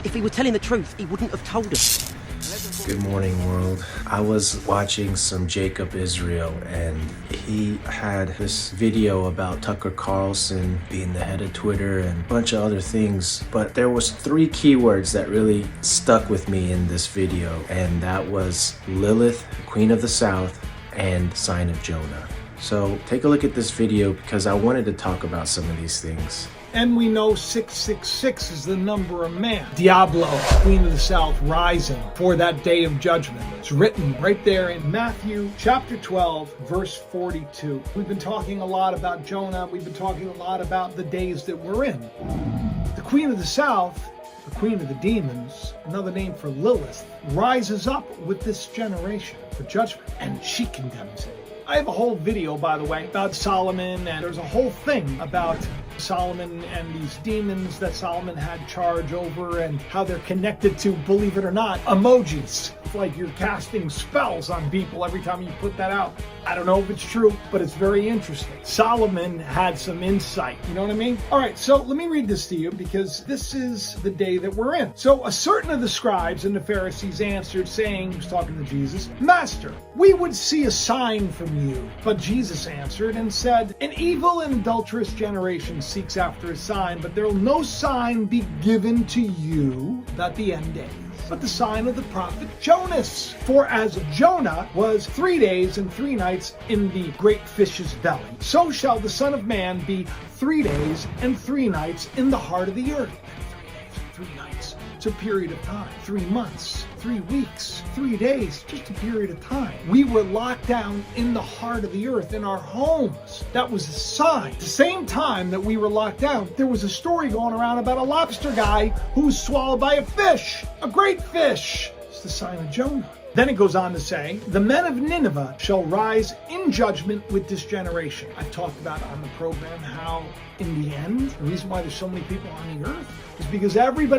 If he were telling the truth, he wouldn't have told us. Good morning, world. I was watching some Jacob Israel, and he had this video about Tucker Carlson being the head of Twitter and a bunch of other things. But there was 3 keywords that really stuck with me in this video, and that was Lilith, Queen of the South, and Sign of Jonah. So take a look at this video because I wanted to talk about some of these things. And we know 666 is the number of man. Diablo, Queen of the South, rising for that day of judgment. It's written right there in Matthew chapter 12, verse 42. We've been talking a lot about Jonah. We've been talking a lot about the days that we're in. The Queen of the South, the Queen of the Demons, another name for Lilith, rises up with this generation for judgment, and she condemns it. I have a whole video, by the way, about Solomon, and there's a whole thing about Solomon and these demons that Solomon had charge over and how they're connected to, believe it or not, emojis. It's like you're casting spells on people every time you put that out. I don't know if it's true, but it's very interesting. Solomon had some insight, you know what I mean? All right, so let me read this to you because this is the day that we're in. So a certain of the scribes and the Pharisees answered, saying, he was talking to Jesus, Master, we would see a sign from you. But Jesus answered and said, an evil and adulterous generation seeks after a sign, but there will no sign be given to you at the end days, but the sign of the prophet Jonas. For as Jonah was 3 days and 3 nights in the great fish's belly, so shall the Son of Man be 3 days and 3 nights in the heart of the earth. 3 days and 3 nights. It's a period of time. 3 months, 3 weeks, 3 days, just a period of time. We were locked down in the heart of the earth, in our homes. That was a sign. At the same time that we were locked down, there was a story going around about a lobster guy who was swallowed by a fish, a great fish. It's the sign of Jonah. Then it goes on to say, the men of Nineveh shall rise in judgment with this generation. I've talked about on the program how in the end, the reason why there's so many people on the earth is because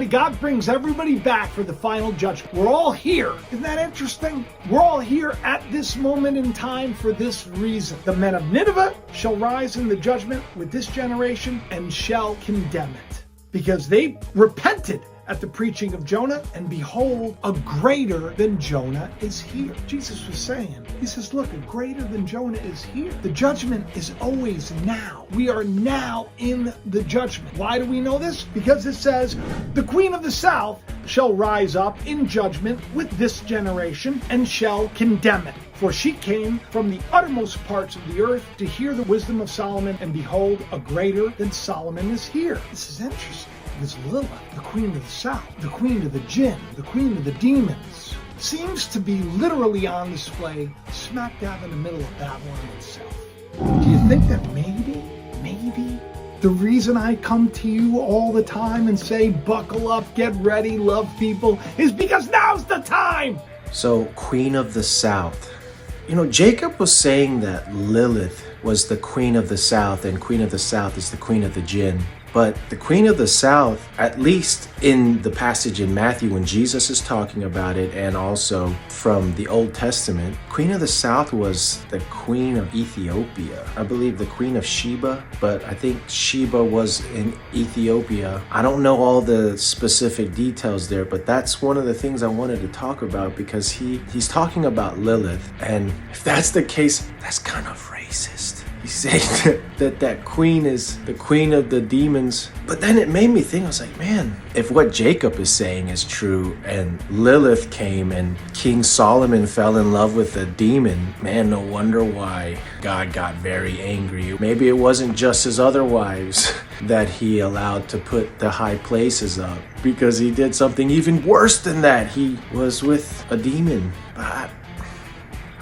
God brings everybody back for the final judgment. We're all here. Isn't that interesting? We're all here at this moment in time for this reason. The men of Nineveh shall rise in the judgment with this generation and shall condemn it, because they repented at the preaching of Jonah, and behold, a greater than Jonah is here. Jesus was saying, he says, look, a greater than Jonah is here. The judgment is always now. We are now in the judgment. Why do we know this? Because it says, the Queen of the South shall rise up in judgment with this generation and shall condemn it. For she came from the uttermost parts of the earth to hear the wisdom of Solomon, and behold, a greater than Solomon is here. This is interesting. This Lilith, the Queen of the South, the Queen of the Jinn, the Queen of the Demons, seems to be literally on display smack dab in the middle of Babylon itself. Do you think that maybe the reason I come to you all the time and say, buckle up, get ready, love people, is because now's the time? So, Queen of the South. You know, Jacob was saying that Lilith was the Queen of the South and Queen of the South is the Queen of the Jinn. But the Queen of the South, at least in the passage in Matthew when Jesus is talking about it, and also from the Old Testament, Queen of the South was the Queen of Ethiopia. I believe the Queen of Sheba, but I think Sheba was in Ethiopia. I don't know all the specific details there, but that's one of the things I wanted to talk about because he's talking about Lilith. And if that's the case, that's kind of racist. He's saying that queen is the queen of the demons. But then it made me think, I was like, man, if what Jacob is saying is true and Lilith came and King Solomon fell in love with a demon, man, no wonder why God got very angry. Maybe it wasn't just his other wives that he allowed to put the high places up, because he did something even worse than that. He was with a demon. But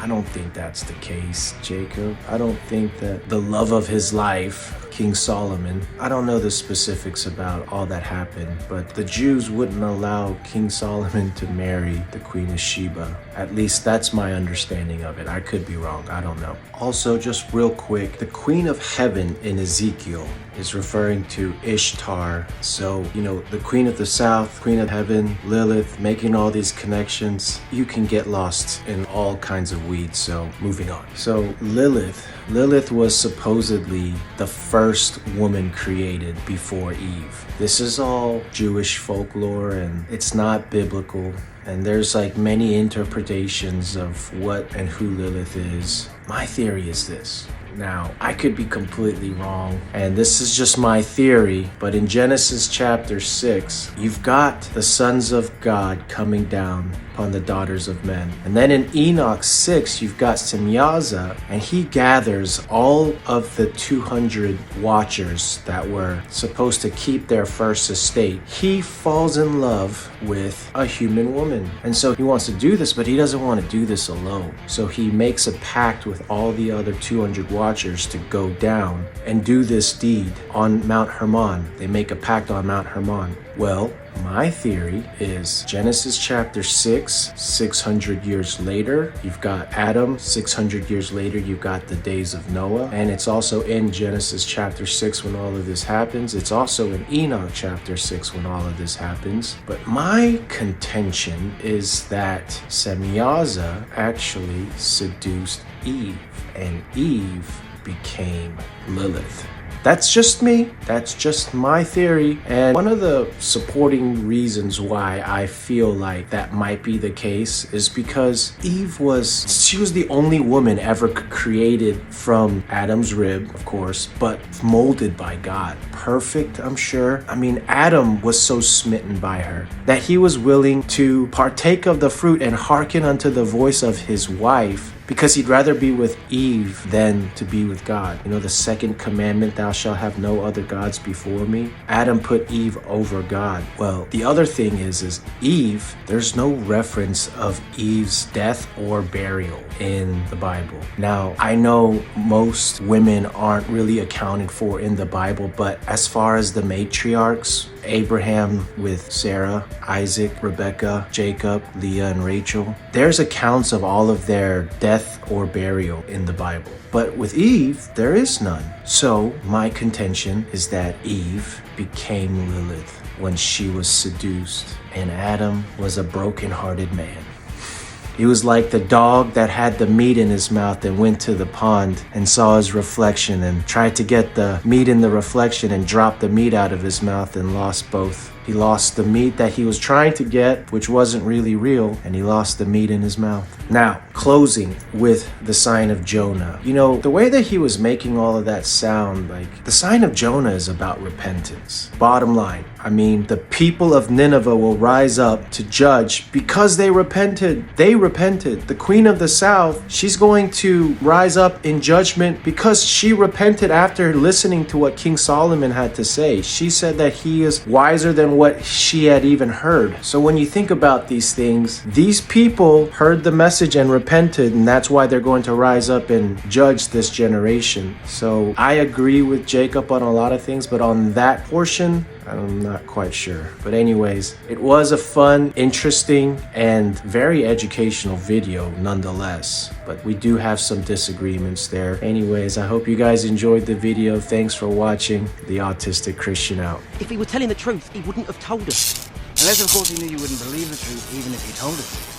I don't think that's the case, Jacob. I don't think that the love of his life, King Solomon, I don't know the specifics about all that happened, but the Jews wouldn't allow King Solomon to marry the Queen of Sheba. At least that's my understanding of it. I could be wrong. I don't know. Also, just real quick, the Queen of Heaven in Ezekiel is referring to Ishtar. So, the queen of the south, queen of heaven, Lilith, making all these connections, you can get lost in all kinds of weeds. So, moving on. So, Lilith was supposedly the first woman created before Eve. This is all Jewish folklore and it's not biblical. And there's many interpretations of what and who Lilith is. My theory is this. Now, I could be completely wrong, and this is just my theory, but in Genesis chapter 6, you've got the sons of God coming down upon the daughters of men. And then in Enoch 6, you've got Semyaza, and he gathers all of the 200 watchers that were supposed to keep their first estate. He falls in love with a human woman. And so he wants to do this, but he doesn't want to do this alone. So he makes a pact with all the other 200 watchers to go down and do this deed on Mount Hermon. They make a pact on Mount Hermon. Well, my theory is Genesis chapter 6, 600 years later, you've got Adam. 600 years later, you've got the days of Noah. And it's also in Genesis chapter 6 when all of this happens. It's also in Enoch chapter 6 when all of this happens. But my contention is that Semyaza actually seduced Eve, and Eve became Lilith. That's just me. That's just my theory. And one of the supporting reasons why I feel like that might be the case is because Eve was the only woman ever created from Adam's rib, of course, but molded by God. Perfect, I'm sure. I mean, Adam was so smitten by her that he was willing to partake of the fruit and hearken unto the voice of his wife, because he'd rather be with Eve than to be with God. The second commandment, thou shalt have no other gods before me. Adam put Eve over God. Well, the other thing is Eve, there's no reference of Eve's death or burial in the Bible. Now, I know most women aren't really accounted for in the Bible, but as far as the matriarchs, Abraham with Sarah, Isaac, Rebecca, Jacob, Leah, and Rachel, there's accounts of all of their death or burial in the Bible. But with Eve, there is none. So my contention is that Eve became Lilith when she was seduced, and Adam was a broken-hearted man. He was like the dog that had the meat in his mouth and went to the pond and saw his reflection and tried to get the meat in the reflection and dropped the meat out of his mouth and lost both. He lost the meat that he was trying to get, which wasn't really real, and he lost the meat in his mouth. Now, closing with the sign of Jonah. The way that he was making all of that sound, the sign of Jonah is about repentance. Bottom line, the people of Nineveh will rise up to judge because they repented. They repented. The queen of the south, she's going to rise up in judgment because she repented after listening to what King Solomon had to say. She said that he is wiser than what she had even heard. So when you think about these things, these people heard the message and repented, and that's why they're going to rise up and judge this generation. So I agree with Jacob on a lot of things, but on that portion, I'm not quite sure. But anyways, it was a fun, interesting, and very educational video nonetheless. But we do have some disagreements there. Anyways, I hope you guys enjoyed the video. Thanks for watching. The Autistic Christian out. If he were telling the truth, he wouldn't have told us. Unless, of course, he knew you wouldn't believe the truth even if he told it.